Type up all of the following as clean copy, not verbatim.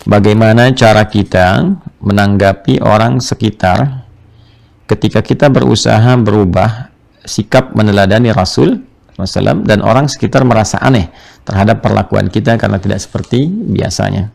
Bagaimana cara kita menanggapi orang sekitar ketika kita berusaha berubah sikap meneladani Rasul SAW dan orang sekitar merasa aneh terhadap perlakuan kita karena tidak seperti biasanya?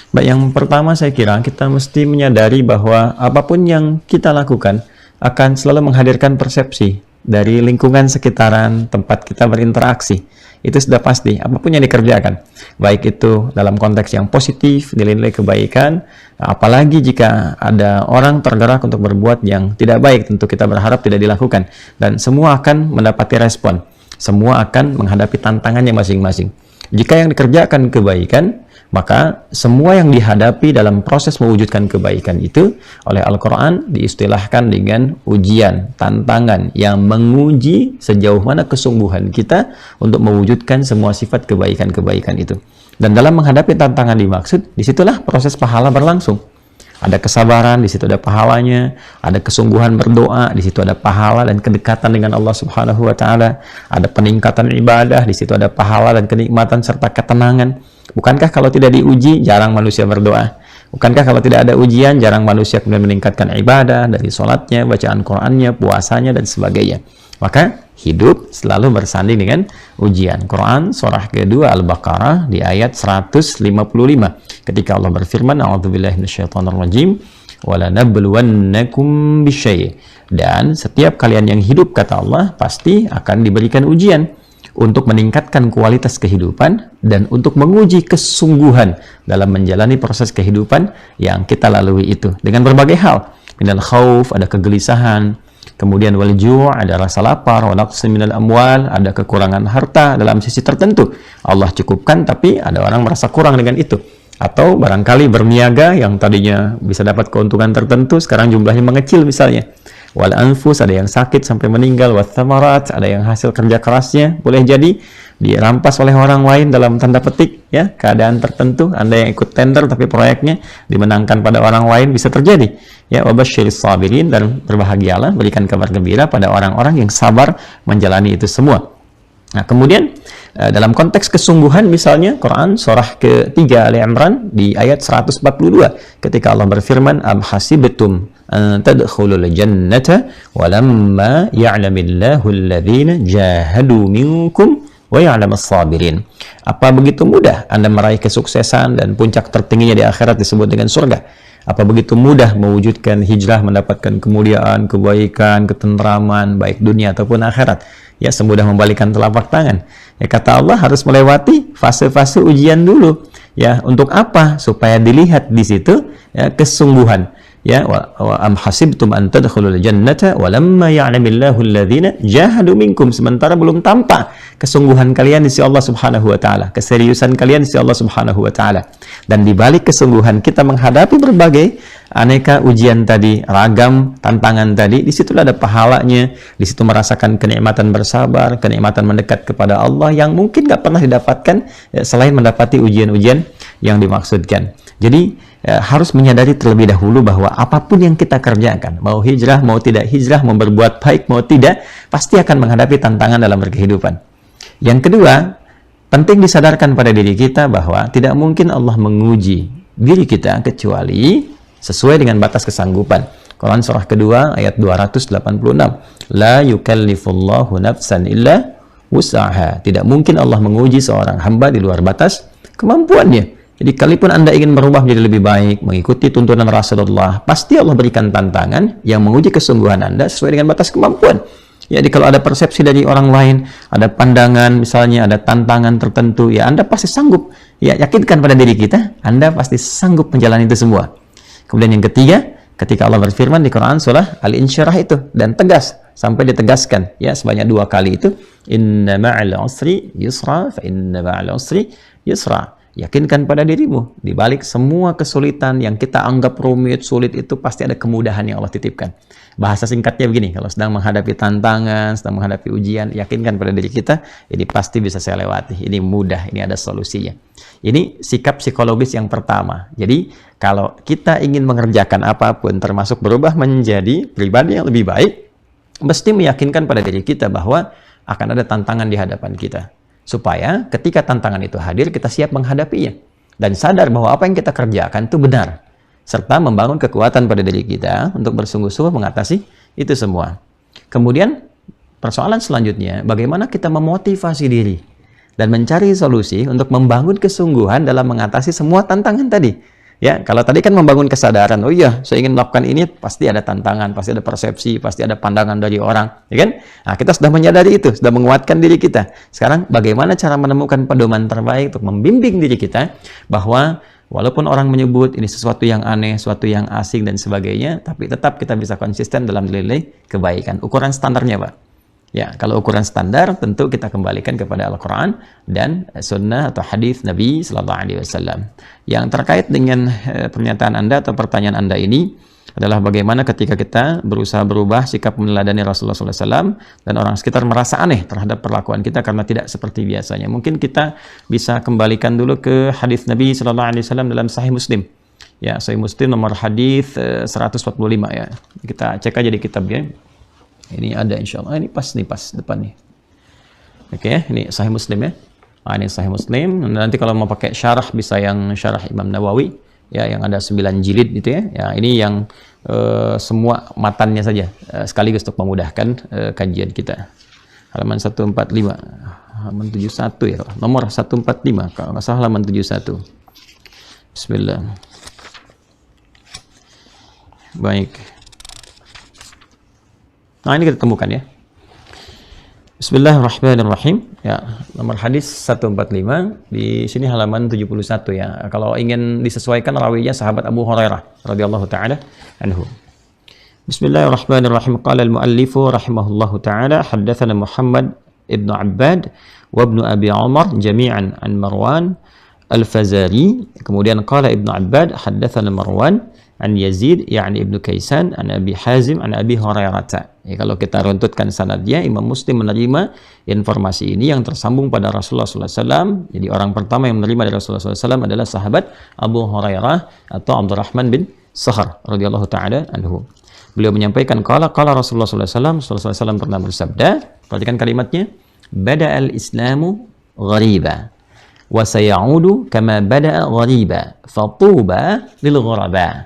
Baik, yang pertama saya kira kita mesti menyadari bahwa apapun yang kita lakukan akan selalu menghadirkan persepsi dari lingkungan sekitaran tempat kita berinteraksi. Itu sudah pasti, apapun yang dikerjakan, baik itu dalam konteks yang positif, nilai-nilai kebaikan, apalagi jika ada orang tergerak untuk berbuat yang tidak baik, tentu kita berharap tidak dilakukan, dan semua akan mendapati respon, semua akan menghadapi tantangannya masing-masing. Jika yang dikerjakan kebaikan, maka semua yang dihadapi dalam proses mewujudkan kebaikan itu oleh Al-Quran diistilahkan dengan ujian, tantangan yang menguji sejauh mana kesungguhan kita untuk mewujudkan semua sifat kebaikan-kebaikan itu. Dan dalam menghadapi tantangan dimaksud, disitulah proses pahala berlangsung. Ada kesabaran, di situ ada pahalanya. Ada kesungguhan berdoa, di situ ada pahala dan kedekatan dengan Allah Subhanahu wa Ta'ala. Ada peningkatan ibadah, di situ ada pahala dan kenikmatan serta ketenangan. Bukankah kalau tidak diuji, jarang manusia berdoa? Bukankah kalau tidak ada ujian, jarang manusia kemudian meningkatkan ibadah dari sholatnya, bacaan Qur'annya, puasanya, dan sebagainya? Maka hidup selalu bersanding dengan ujian. Quran surah kedua Al-Baqarah di ayat 155 ketika Allah berfirman, a'udzubillahi minasyaitonirrajim, walanabluwannakum bisyai', dan setiap kalian yang hidup, kata Allah, pasti akan diberikan ujian untuk meningkatkan kualitas kehidupan dan untuk menguji kesungguhan dalam menjalani proses kehidupan yang kita lalui itu dengan berbagai hal. Minal khauf, ada kegelisahan, kemudian wal ju', ada rasa lapar, wa naqsin minal amwal, ada kekurangan harta dalam sisi tertentu. Allah cukupkan tapi ada orang merasa kurang dengan itu. Atau barangkali berniaga yang tadinya bisa dapat keuntungan tertentu, sekarang jumlahnya mengecil misalnya. Wal anfus, ada yang sakit sampai meninggal. Wat thamarat, ada yang hasil kerja kerasnya boleh jadi dirampas oleh orang lain dalam tanda petik, ya, keadaan tertentu. Anda yang ikut tender tapi proyeknya dimenangkan pada orang lain, bisa terjadi. Ya, wabasyiris sabirin, dan berbahagialah, berikan kabar gembira pada orang-orang yang sabar menjalani itu semua. Nah, kemudian dalam konteks kesungguhan misalnya Quran surah ketiga Ali Imran di ayat 142 ketika Allah berfirman, am hasibtum an tadkhulul jannata walamma ya'lamillahu alladhina jahadu minkum wa ya'lamas sabirin. Apa begitu mudah Anda meraih kesuksesan dan puncak tertingginya di akhirat disebut dengan surga? Apa begitu mudah mewujudkan hijrah, mendapatkan kemuliaan, kebaikan, ketentraman, baik dunia ataupun akhirat? Ya, semudah membalikan telapak tangan. Ya, kata Allah harus melewati fase-fase ujian dulu. Ya, untuk apa? Supaya dilihat di situ ya kesungguhan. Ya, wa am hasibtum an tadkhulul jannata wa lamma ya'lamillahu alladhina jahadu minkum, sementara belum tampak kesungguhan kalian di sisi Allah Subhanahu wa taala, keseriusan kalian di sisi Allah Subhanahu wa taala. Dan di balik kesungguhan kita menghadapi berbagai aneka ujian tadi, ragam tantangan tadi, di situ ada pahalanya, di situ merasakan kenikmatan bersabar, kenikmatan mendekat kepada Allah yang mungkin gak pernah didapatkan ya, selain mendapati ujian-ujian yang dimaksudkan. Jadi harus menyadari terlebih dahulu bahwa apapun yang kita kerjakan, mau hijrah, mau tidak hijrah, mau berbuat baik, mau tidak, pasti akan menghadapi tantangan dalam berkehidupan. Yang kedua, penting disadarkan pada diri kita bahwa tidak mungkin Allah menguji diri kita kecuali sesuai dengan batas kesanggupan. Quran surah kedua ayat 286. La yukallifullahu nafsan illa wus'aha. Tidak mungkin Allah menguji seorang hamba di luar batas kemampuannya. Jadi kalaupun Anda ingin berubah menjadi lebih baik, mengikuti tuntunan Rasulullah, pasti Allah berikan tantangan yang menguji kesungguhan Anda sesuai dengan batas kemampuan. Jadi kalau ada persepsi dari orang lain, ada pandangan misalnya, ada tantangan tertentu, ya Anda pasti sanggup. Ya, yakinkan pada diri kita, Anda pasti sanggup menjalani itu semua. Kemudian yang ketiga, ketika Allah berfirman di Quran surah Al-Insyirah itu, dan tegas, sampai ditegaskan, ya sebanyak 2 kali itu, inna ma'al usri yusra, fa inna ma'al usri yusra. Yakinkan pada dirimu, di balik semua kesulitan yang kita anggap rumit, sulit itu pasti ada kemudahan yang Allah titipkan. Bahasa singkatnya begini, kalau sedang menghadapi tantangan, sedang menghadapi ujian, yakinkan pada diri kita, ini pasti bisa saya lewati, ini mudah, ini ada solusinya. Ini sikap psikologis yang pertama. Jadi, kalau kita ingin mengerjakan apapun, termasuk berubah menjadi pribadi yang lebih baik, mesti meyakinkan pada diri kita bahwa akan ada tantangan di hadapan kita. Supaya ketika tantangan itu hadir, kita siap menghadapinya. dan sadar bahwa apa yang kita kerjakan itu benar, serta membangun kekuatan pada diri kita untuk bersungguh-sungguh mengatasi itu semua. Kemudian persoalan selanjutnya, bagaimana kita memotivasi diri dan mencari solusi untuk membangun kesungguhan dalam mengatasi semua tantangan tadi. Ya, kalau tadi kan membangun kesadaran, oh iya, saya ingin melakukan ini, pasti ada tantangan, pasti ada persepsi, pasti ada pandangan dari orang, ya kan? Nah, kita sudah menyadari itu, sudah menguatkan diri kita. Sekarang, bagaimana cara menemukan pedoman terbaik untuk membimbing diri kita bahwa walaupun orang menyebut ini sesuatu yang aneh, sesuatu yang asing dan sebagainya, tapi tetap kita bisa konsisten dalam nilai kebaikan. Ukuran standarnya, Pak. Ya, kalau ukuran standar tentu kita kembalikan kepada Al-Quran dan Sunnah atau hadis Nabi Sallallahu Alaihi Wasallam. Yang terkait dengan pernyataan Anda atau pertanyaan Anda ini adalah bagaimana ketika kita berusaha berubah sikap meneladani Rasulullah SAW dan orang sekitar merasa aneh terhadap perlakuan kita karena tidak seperti biasanya. Mungkin kita bisa kembalikan dulu ke hadis Nabi Sallallahu Alaihi Wasallam dalam Sahih Muslim. Ya, Sahih Muslim nomor hadis 145 ya. Kita cek aja di kitabnya. Ini ada insya Allah. Ini pas depan nih. Oke, ini Sahih Muslim ya. Ini Sahih Muslim. Nanti kalau mau pakai syarah bisa yang syarah Imam Nawawi ya, yang ada 9 jilid gitu ya. Ya, ini yang semua matannya saja sekaligus untuk memudahkan kajian kita. Halaman 145. Halaman 71 ya. Nomor 145 kalau nggak salah, halaman 71. Bismillah. Baik. Nah, ini kita temukan ya. Bismillahirrahmanirrahim. Ya, nomor hadis 145 di sini halaman 71 ya. Kalau ingin disesuaikan rawinya sahabat Abu Hurairah radhiyallahu taala anhu. Bismillahirrahmanirrahim. Qala al-muallifu rahimahullahu taala haddatsana Muhammad ibnu Abbad wa ibnu Abi Umar jami'an an Marwan al-Fazari. Kemudian qala Ibnu Abbad haddatsana Marwan an Yazid yakni Ibnu Kaisan an Abi Hazim an Abi Hurairah. Ya, kalau kita runtutkan sanadnya, Imam Muslim menerima informasi ini yang tersambung pada Rasulullah SAW. Jadi orang pertama yang menerima dari Rasulullah SAW adalah sahabat Abu Hurairah atau Abdurrahman bin Sakhar radhiyallahu taala anhu. Beliau menyampaikan qala Rasulullah SAW. Rasulullah SAW pernah bersabda, perhatikan kalimatnya, bada'al Islamu ghariba wa sayaudu kama bada'a ghariba fatuba lil ghuraba.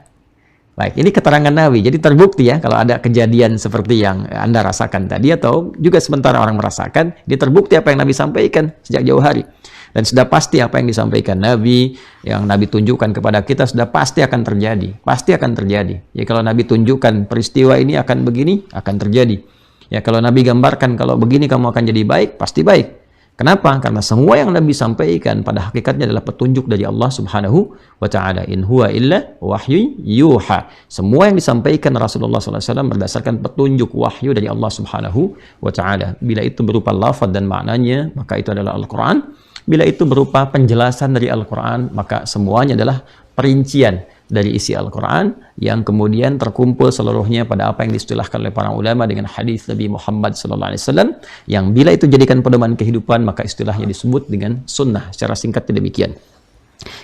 Baik, ini keterangan Nabi. Jadi terbukti ya kalau ada kejadian seperti yang Anda rasakan tadi atau juga sementara orang merasakan, ini terbukti apa yang Nabi sampaikan sejak jauh hari. Dan sudah pasti apa yang disampaikan Nabi, yang Nabi tunjukkan kepada kita sudah pasti akan terjadi. Pasti akan terjadi. Ya, kalau Nabi tunjukkan peristiwa ini akan begini, akan terjadi. Ya, kalau Nabi gambarkan kalau begini kamu akan jadi baik, pasti baik. Kenapa? Karena semua yang Nabi sampaikan pada hakikatnya adalah petunjuk dari Allah Subhanahu wa Ta'ala. In huwa illa wahyu yuha. Semua yang disampaikan Rasulullah SAW berdasarkan petunjuk wahyu dari Allah Subhanahu wa Ta'ala. Bila itu berupa lafaz dan maknanya, maka itu adalah Al-Quran. Bila itu berupa penjelasan dari Al-Quran, maka semuanya adalah perincian dari isi Al-Quran yang kemudian terkumpul seluruhnya pada apa yang diistilahkan oleh para ulama dengan hadis Nabi Muhammad SAW, yang bila itu jadikan pedoman kehidupan maka istilahnya disebut dengan sunnah. Secara singkat demikian.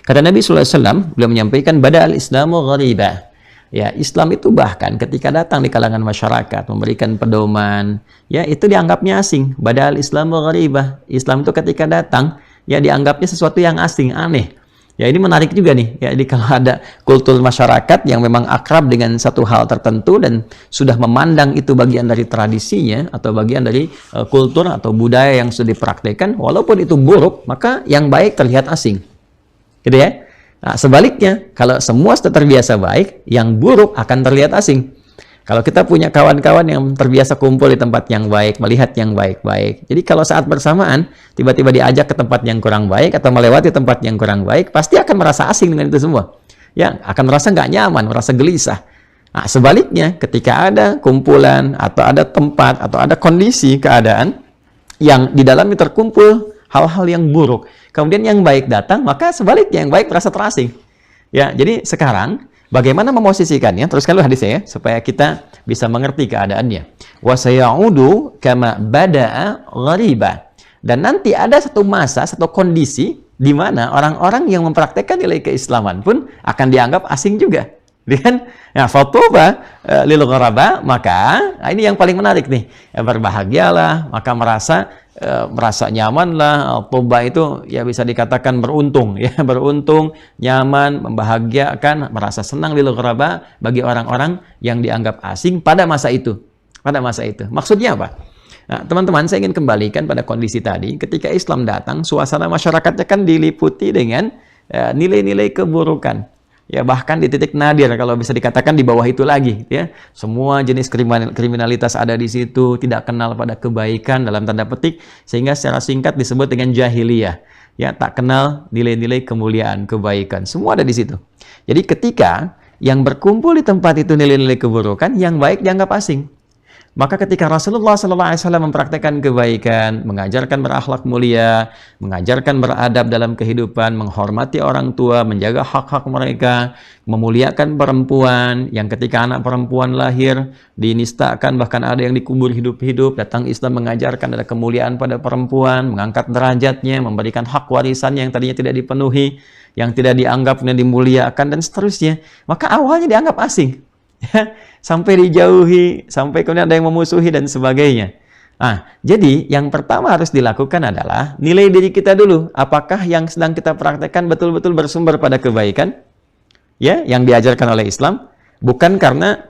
Kata Nabi SAW, beliau menyampaikan bada'al Islamu ghariba. Ya, Islam itu bahkan ketika datang di kalangan masyarakat memberikan pedoman, ya itu dianggapnya asing. Bada'al Islamu ghariba. Islam itu ketika datang ya dianggapnya sesuatu yang asing, aneh. Ya, ini menarik juga nih. Ya, jadi kalau ada kultur masyarakat yang memang akrab dengan satu hal tertentu dan sudah memandang itu bagian dari tradisinya atau bagian dari kultur atau budaya yang sudah dipraktekkan, walaupun itu buruk, maka yang baik terlihat asing. Gitu ya. Nah, sebaliknya, kalau semua sudah terbiasa baik, yang buruk akan terlihat asing. Kalau kita punya kawan-kawan yang terbiasa kumpul di tempat yang baik, melihat yang baik-baik. Jadi kalau saat bersamaan, tiba-tiba diajak ke tempat yang kurang baik atau melewati tempat yang kurang baik, pasti akan merasa asing dengan itu semua. Ya, akan merasa nggak nyaman, merasa gelisah. Nah, sebaliknya, ketika ada kumpulan atau ada tempat atau ada kondisi keadaan yang di dalamnya terkumpul hal-hal yang buruk, kemudian yang baik datang, maka sebaliknya yang baik merasa terasing. Ya, jadi sekarang bagaimana memosisikannya? Teruskan dulu hadisnya ya, supaya kita bisa mengerti keadaannya. Wa sayaudu kama bada'a ghariba. Dan nanti ada satu masa, satu kondisi di mana orang-orang yang mempraktekkan nilai keislaman pun akan dianggap asing juga. Kan? Nah, fatuba lil ghuraba, maka ini yang paling menarik nih. Berbahagialah, maka merasa nyaman lah. Tuba itu ya bisa dikatakan beruntung ya, beruntung, nyaman, membahagiakan, merasa senang lil ghuraba bagi orang-orang yang dianggap asing pada masa itu. Pada masa itu. Maksudnya apa? Nah, teman-teman, saya ingin kembalikan pada kondisi tadi. Ketika Islam datang, suasana masyarakatnya kan diliputi dengan nilai-nilai keburukan. Ya, bahkan di titik nadir, kalau bisa dikatakan di bawah itu lagi. Ya, semua jenis kriminalitas ada di situ, tidak kenal pada kebaikan dalam tanda petik, sehingga secara singkat disebut dengan jahiliyah. Ya, tak kenal nilai-nilai kemuliaan, kebaikan. Semua ada di situ. Jadi ketika yang berkumpul di tempat itu nilai-nilai keburukan, yang baik dianggap asing. Maka ketika Rasulullah SAW mempraktekkan kebaikan, mengajarkan berakhlak mulia, mengajarkan beradab dalam kehidupan, menghormati orang tua, menjaga hak-hak mereka, memuliakan perempuan, yang ketika anak perempuan lahir, dinistakan, bahkan ada yang dikubur hidup-hidup, datang Islam mengajarkan ada kemuliaan pada perempuan, mengangkat derajatnya, memberikan hak warisan yang tadinya tidak dipenuhi, yang tidak dianggap dan dimuliakan, dan seterusnya. Maka awalnya dianggap asing. Sampai dijauhi, sampai kemudian ada yang memusuhi dan sebagainya. Nah, jadi yang pertama harus dilakukan adalah nilai diri kita dulu. Apakah yang sedang kita praktekkan betul-betul bersumber pada kebaikan? Ya, yang diajarkan oleh Islam, bukan karena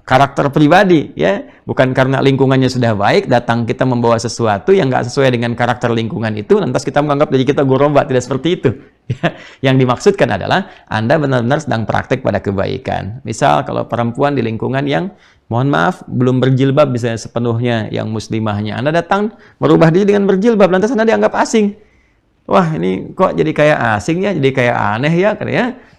karakter pribadi, ya, bukan karena lingkungannya sudah baik, datang kita membawa sesuatu yang nggak sesuai dengan karakter lingkungan itu, lantas kita menganggap diri kita goroba, tidak seperti itu. Yang dimaksudkan adalah Anda benar-benar sedang praktek pada kebaikan. Misal kalau perempuan di lingkungan yang, mohon maaf, belum berjilbab misalnya sepenuhnya, yang muslimahnya, Anda datang merubah diri dengan berjilbab, lantas Anda dianggap asing. Wah, ini kok jadi kayak asing ya, jadi kayak aneh ya,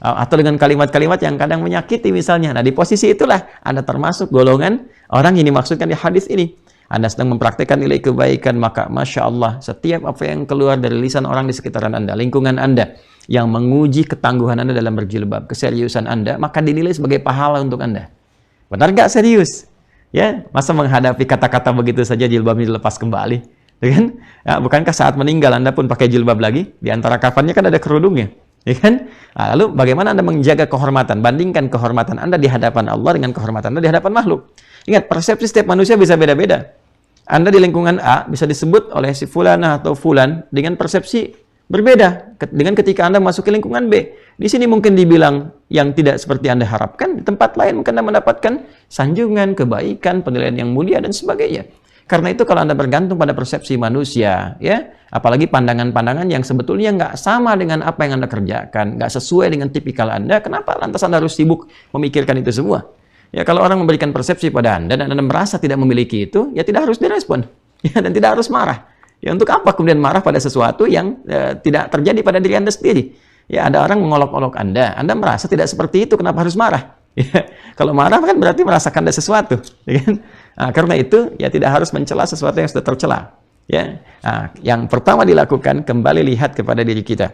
atau dengan kalimat-kalimat yang kadang menyakiti misalnya. Nah, di posisi itulah Anda termasuk golongan orang yang dimaksudkan di hadis ini. Anda sedang mempraktikkan nilai kebaikan, maka Masya Allah, setiap apa yang keluar dari lisan orang di sekitaran Anda, lingkungan Anda, yang menguji ketangguhan Anda dalam berjilbab, keseriusan Anda, maka dinilai sebagai pahala untuk Anda. Benar nggak serius? Ya, masa menghadapi kata-kata begitu saja jilbabnya dilepas kembali? Kan? Ya, bukankah saat meninggal Anda pun pakai jilbab lagi? Di antara kafannya kan ada kerudungnya, ya kan? Nah, lalu bagaimana Anda menjaga kehormatan? Bandingkan kehormatan Anda di hadapan Allah dengan kehormatan Anda di hadapan makhluk. Ingat, persepsi setiap manusia bisa beda-beda. Anda di lingkungan A bisa disebut oleh si fulana atau fulan dengan persepsi berbeda dengan ketika Anda masuk ke lingkungan B. Di sini mungkin dibilang yang tidak seperti Anda harapkan, di tempat lain mungkin Anda mendapatkan sanjungan, kebaikan, penilaian yang mulia dan sebagainya. Karena itu kalau Anda bergantung pada persepsi manusia, ya, apalagi pandangan-pandangan yang sebetulnya nggak sama dengan apa yang Anda kerjakan, nggak sesuai dengan tipikal Anda, kenapa lantas Anda harus sibuk memikirkan itu semua? Ya, kalau orang memberikan persepsi pada Anda dan Anda merasa tidak memiliki itu, ya tidak harus direspon, ya, dan tidak harus marah. Ya, untuk apa kemudian marah pada sesuatu yang tidak terjadi pada diri Anda sendiri? Ya, ada orang mengolok-olok Anda merasa tidak seperti itu, kenapa harus marah? Ya, kalau marah kan berarti merasakan ada sesuatu, ya kan? Nah, karena itu ya tidak harus mencela sesuatu yang sudah tercela. Ya, nah, yang pertama dilakukan, kembali lihat kepada diri kita.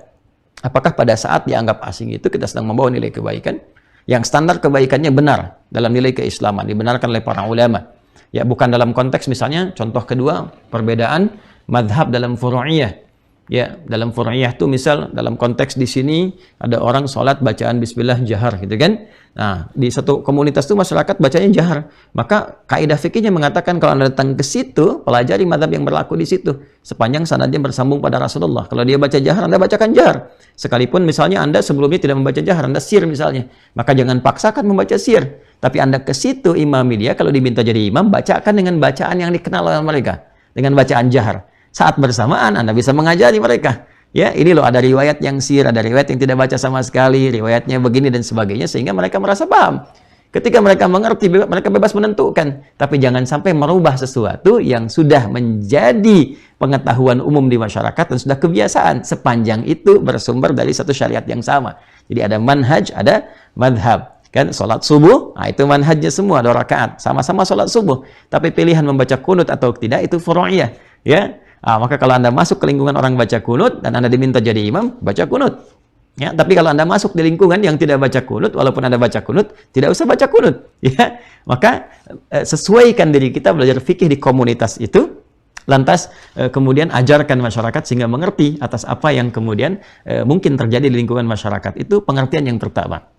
Apakah pada saat dianggap asing itu kita sedang membawa nilai kebaikan yang standar kebaikannya benar dalam nilai keislaman, dibenarkan oleh para ulama. Ya, bukan dalam konteks misalnya contoh kedua perbedaan madhab dalam furu'iyah. Ya, dalam furu'iyah itu misal dalam konteks di sini ada orang sholat bacaan bismillah jahar gitu kan. Nah, di satu komunitas itu masyarakat bacanya jahar. Maka kaidah fikihnya mengatakan kalau Anda datang ke situ, pelajari madhab yang berlaku di situ sepanjang sanadnya bersambung pada Rasulullah. Kalau dia baca jahar, Anda bacakan jahar. Sekalipun misalnya Anda sebelumnya tidak membaca jahar, Anda sir misalnya, maka jangan paksakan membaca sir. Tapi Anda ke situ imami dia, kalau diminta jadi imam, bacakan dengan bacaan yang dikenal oleh mereka, dengan bacaan jahar. Saat bersamaan Anda bisa mengajari mereka. Ya, ini loh ada riwayat yang sir, ada riwayat yang tidak baca sama sekali, riwayatnya begini dan sebagainya, sehingga mereka merasa paham. Ketika mereka mengerti, mereka bebas menentukan. Tapi jangan sampai merubah sesuatu yang sudah menjadi pengetahuan umum di masyarakat dan sudah kebiasaan, sepanjang itu bersumber dari satu syariat yang sama. Jadi ada manhaj, ada madhab. Kan, sholat subuh, nah itu manhajnya semua, 2 rakaat. Sama-sama sholat subuh. Tapi pilihan membaca kunut atau tidak, itu furu'iyah. Ya. Nah, maka kalau Anda masuk ke lingkungan orang baca kunut dan Anda diminta jadi imam, baca kunut. Ya, tapi kalau Anda masuk di lingkungan yang tidak baca kunut, walaupun Anda baca kunut, tidak usah baca kunut. Ya, maka sesuaikan diri kita belajar fikih di komunitas itu, lantas kemudian ajarkan masyarakat sehingga mengerti atas apa yang kemudian mungkin terjadi di lingkungan masyarakat. Itu pengertian yang pertama.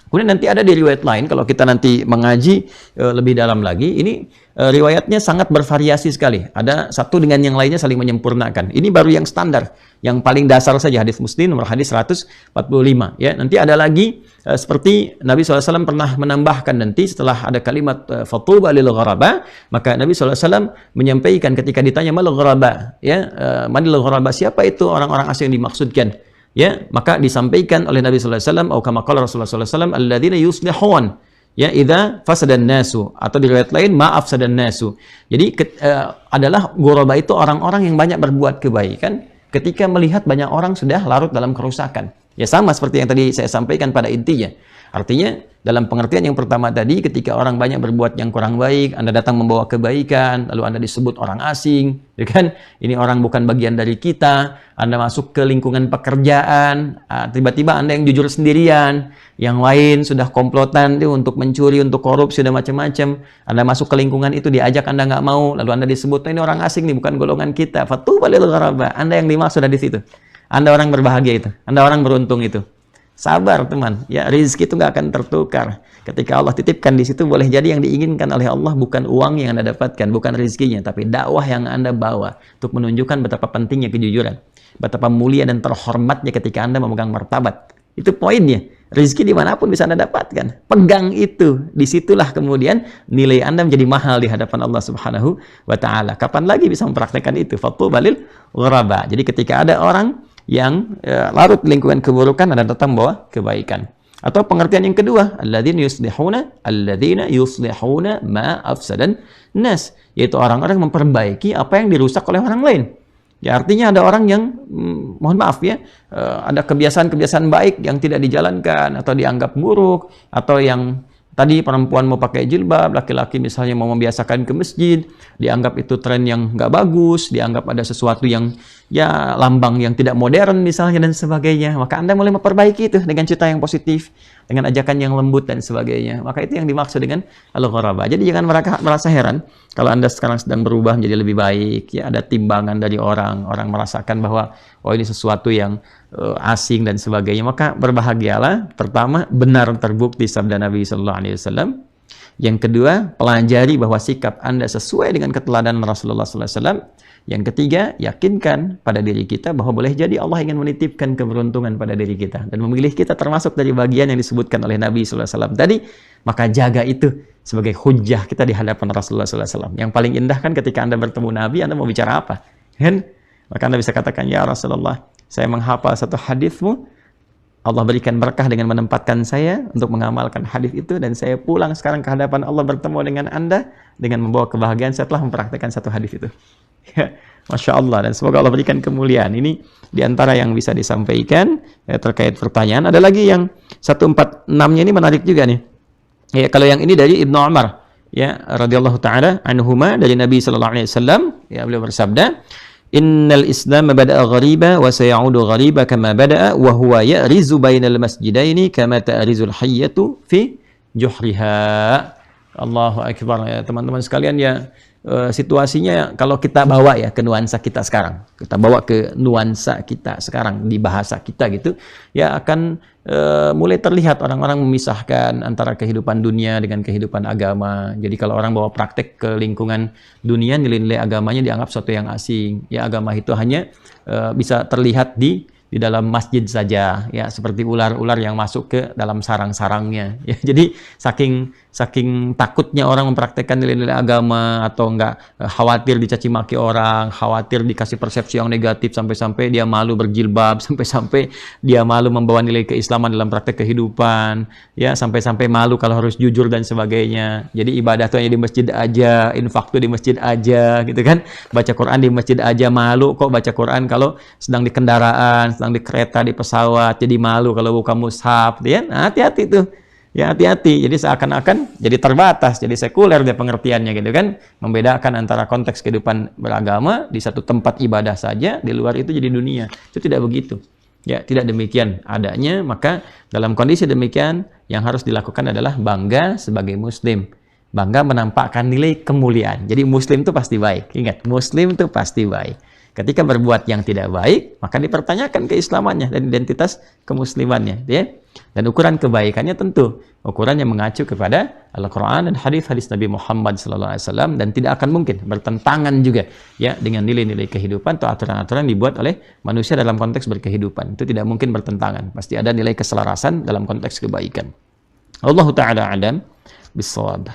Kemudian nanti ada di riwayat lain, kalau kita nanti mengaji lebih dalam lagi, ini riwayatnya sangat bervariasi sekali. Ada satu dengan yang lainnya saling menyempurnakan. Ini baru yang standar, yang paling dasar saja, hadis Muslim nomor hadis 145. Ya, nanti ada lagi seperti Nabi SAW pernah menambahkan nanti setelah ada kalimat fatuba lil ghuraba, maka Nabi SAW menyampaikan ketika ditanya mal ghuraba, ya, manil ghuraba, siapa itu orang-orang asing yang dimaksudkan? Ya, maka disampaikan oleh Nabi sallallahu alaihi wasallam, atau kama qala Rasulullah sallallahu alaihi wasallam, alladzina yuslihun, ya, idza fasadan nasu, atau di riwayat lain ma afsadan nasu. Jadi adalah ghuraba itu orang-orang yang banyak berbuat kebaikan ketika melihat banyak orang sudah larut dalam kerusakan. Ya, sama seperti yang tadi saya sampaikan pada intinya. Artinya, dalam pengertian yang pertama tadi, ketika orang banyak berbuat yang kurang baik, Anda datang membawa kebaikan, lalu Anda disebut orang asing, ya kan? Ini orang bukan bagian dari kita. Anda masuk ke lingkungan pekerjaan, tiba-tiba Anda yang jujur sendirian, yang lain sudah komplotan untuk mencuri, untuk korupsi, sudah macam-macam. Anda masuk ke lingkungan itu, diajak Anda nggak mau, lalu Anda disebut, ini orang asing nih, bukan golongan kita. Fatuba lil ghuraba. Anda yang dimaksud ada di situ. Anda orang berbahagia itu. Anda orang beruntung itu. Sabar teman, ya, rezeki itu nggak akan tertukar. Ketika Allah titipkan di situ, boleh jadi yang diinginkan oleh Allah bukan uang yang Anda dapatkan, bukan rezekinya, tapi dakwah yang Anda bawa untuk menunjukkan betapa pentingnya kejujuran, betapa mulia dan terhormatnya ketika Anda memegang martabat. Itu poinnya. Rezeki dimanapun bisa Anda dapatkan. Pegang itu, disitulah kemudian nilai Anda menjadi mahal di hadapan Allah Subhanahu wa Ta'ala. Kapan lagi bisa mempraktekkan itu? Fatuba lil ghuraba. Jadi ketika ada orang yang larut lingkungan keburukan, Anda datang bawa kebaikan. Atau pengertian yang kedua, alladzina yuslihuna ma afsadan nas, yaitu orang-orang memperbaiki apa yang dirusak oleh orang lain. Ya, artinya ada orang yang mohon maaf ya, ada kebiasaan-kebiasaan baik yang tidak dijalankan atau dianggap buruk, atau yang tadi perempuan mau pakai jilbab, laki-laki misalnya mau membiasakan ke masjid, dianggap itu tren yang nggak bagus, dianggap ada sesuatu yang ya lambang yang tidak modern misalnya dan sebagainya. Maka Anda mulai memperbaiki itu dengan cerita yang positif, dengan ajakan yang lembut dan sebagainya. Maka itu yang dimaksud dengan al-ghuraba. Jadi jangan merasa heran kalau Anda sekarang sedang berubah menjadi lebih baik, ya, ada timbangan dari orang merasakan bahwa oh ini sesuatu yang asing dan sebagainya. Maka berbahagialah. Pertama, benar terbukti sabda Nabi sallallahu alaihi wasallam. Yang kedua, pelajari bahwa sikap Anda sesuai dengan keteladanan Rasulullah sallallahu alaihi wasallam. Yang ketiga, yakinkan pada diri kita bahwa boleh jadi Allah ingin menitipkan keberuntungan pada diri kita dan memilih kita termasuk dari bagian yang disebutkan oleh Nabi sallallahu alaihi wasallam tadi. Maka jaga itu sebagai hujjah kita di hadapan Rasulullah sallallahu alaihi wasallam. Yang paling indah kan ketika Anda bertemu Nabi, Anda mau bicara apa? Kan? Maka Anda bisa katakan, ya Rasulullah, saya menghafal satu hadismu, Allah berikan berkah dengan menempatkan saya untuk mengamalkan hadis itu, dan saya pulang sekarang ke hadapan Allah bertemu dengan Anda dengan membawa kebahagiaan setelah mempraktekkan satu hadis itu. Ya, Masya Allah, dan semoga Allah berikan kemuliaan. Ini diantara yang bisa disampaikan terkait pertanyaan. Ada lagi yang 146-nya ini menarik juga nih. Ya, kalau yang ini dari Ibnu Umar, ya, radhiyallahu taala anhuma, dari Nabi sallallahu alaihi wasallam, ya, beliau bersabda, Innal Islam bada'a ghariba wa sayaudu ghariba kama bada'a wa huwa ya'rizu bainal masjidaini kama ta'rizul hayyatu fi juhriha. Allahu akbar, ya teman-teman sekalian, ya, situasinya kalau kita bawa ya ke nuansa kita sekarang. Kita bawa ke nuansa kita sekarang di bahasa kita gitu, ya akan mulai terlihat orang-orang memisahkan antara kehidupan dunia dengan kehidupan agama. Jadi kalau orang bawa praktek ke lingkungan dunia, nilai-nilai agamanya dianggap sesuatu yang asing. Ya, agama itu hanya bisa terlihat di dalam masjid saja, ya, seperti ular-ular yang masuk ke dalam sarang-sarangnya. Ya, jadi saking takutnya orang mempraktekkan nilai-nilai agama, atau enggak khawatir dicaci maki orang, khawatir dikasih persepsi yang negatif, sampai-sampai dia malu berjilbab, sampai-sampai dia malu membawa nilai keislaman dalam praktek kehidupan, ya, sampai-sampai malu kalau harus jujur dan sebagainya. Jadi ibadah tuh hanya di masjid aja, infak tuh di masjid aja, gitu kan. Baca Quran di masjid aja, malu kok baca Quran kalau sedang di kendaraan, sedang di kereta, di pesawat, jadi malu kalau buka mushaf, ya. Nah, hati-hati tuh. Ya, hati-hati. Jadi seakan-akan jadi terbatas, jadi sekuler dia pengertiannya, gitu kan. Membedakan antara konteks kehidupan beragama di satu tempat ibadah saja, di luar itu jadi dunia. Itu tidak begitu. Ya, tidak demikian adanya. Maka dalam kondisi demikian, yang harus dilakukan adalah bangga sebagai muslim. Bangga menampakkan nilai kemuliaan. Jadi muslim itu pasti baik. Ingat, muslim itu pasti baik. Ketika berbuat yang tidak baik, maka dipertanyakan keislamannya dan identitas kemuslimannya, ya. Dan ukuran kebaikannya tentu ukuran yang mengacu kepada Al-Quran dan hadis-hadis Nabi Muhammad SAW, dan tidak akan mungkin bertentangan juga ya dengan nilai-nilai kehidupan atau aturan-aturan yang dibuat oleh manusia dalam konteks berkehidupan. Itu tidak mungkin bertentangan. Pasti ada nilai keselarasan dalam konteks kebaikan. Allahu ta'ala alam bisawab.